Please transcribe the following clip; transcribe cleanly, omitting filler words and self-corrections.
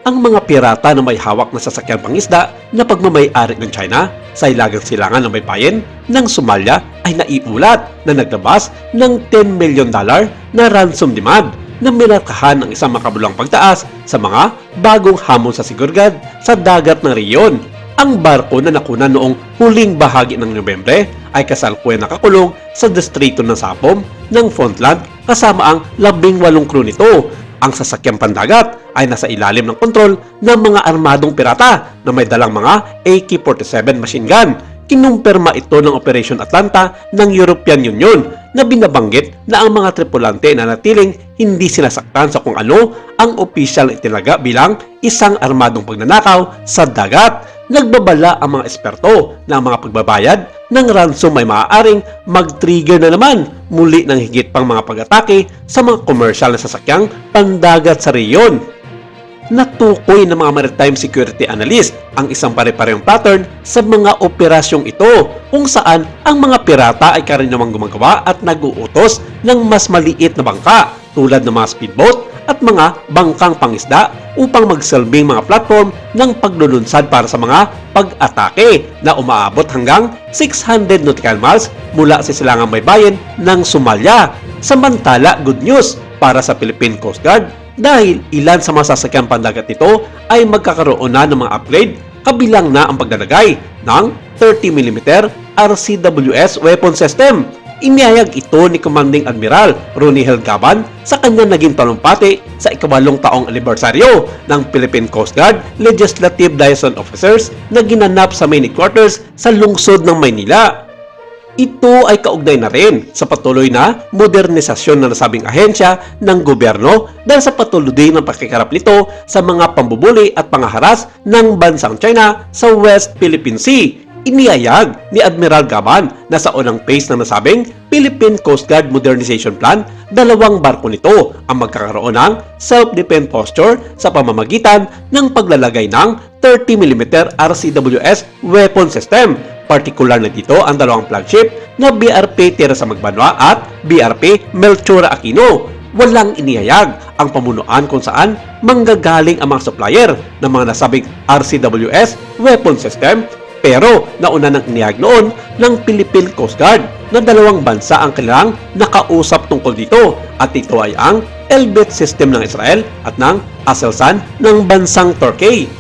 ang mga pirata na may hawak na sasakyan pangisda na pagmamay-ari ng China sa ilagang silangan ng baybayin ng Somalia ay naiulat na naglabas ng $10 million na ransom demand na minarkahan ng isang makabulang pagtaas sa mga bagong hamon sa seguridad sa dagat ng rehiyon. Ang barko na nakuna noong huling bahagi ng Nobyembre ay kasalukuyan nakakulong sa distrito ng Sapom ng Puntland kasama ang 18 crew nito. Ang sasakyang pandagat ay nasa ilalim ng kontrol ng mga armadong pirata na may dalang mga AK-47 machine gun. Kinumpirma ito ng Operation Atlanta ng European Union na binabanggit na ang mga tripulante na natiling hindi sinasaktan sa kung ano ang opisyal na itinaga bilang isang armadong pagnanakaw sa dagat. Nagbabala ang mga eksperto na ang mga pagbabayad ng ransom ay maaaring mag-trigger na naman muli ng higit pang mga pag-atake sa mga komersyal na sasakyang pandagat sa rehiyon. Natukoy ng mga maritime security analyst ang isang pare-parehong pattern sa mga operasyong ito kung saan ang mga pirata ay karaniwang gumagawa at nag-uutos ng mas maliit na bangka tulad ng mga speedboat at mga bangkang pangisda upang magsilbing mga platform ng paglulunsad para sa mga pag-atake na umaabot hanggang 600 nautical miles mula sa silangang baybayin ng Somalia. Samantala, good news para sa Philippine Coast Guard dahil ilan sa mga sasakyang pandagat nito ay magkakaroon na ng mga upgrade kabilang na ang paglalagay ng 30mm RCWS weapon system. Inihayag ito ni Commanding Admiral Ronnie Helgaban sa kanyang naging talumpati sa ika-8 taong anibersaryo ng Philippine Coast Guard Legislative Liaison Officers na ginanap sa main headquarters sa lungsod ng Maynila. Ito ay kaugnay na rin sa patuloy na modernisasyon ng nasabing ahensya ng gobyerno dahil sa patuloy din ng pakikarap nito sa mga pambubuli at pangaharas ng bansang China sa West Philippine Sea. Inihayag ni Admiral Gaban na sa unang phase ng nasabing Philippine Coast Guard Modernization Plan, 2 barko nito ang magkakaroon ng self-defense posture sa pamamagitan ng paglalagay ng 30mm RCWS weapon system. Partikular na dito ang 2 flagship na BRP Teresa Magbanwa at BRP Melchora Aquino. Walang inihayag ang pamunuan kung saan manggagaling ang mga supplier ng mga nasabing RCWS weapon system, pero nauna nang inihayag noon ng Philippine Coast Guard na 2 bansa ang kanilang nakausap tungkol dito at ito ay ang Elbit system ng Israel at ng Aselsan ng bansang Turkey.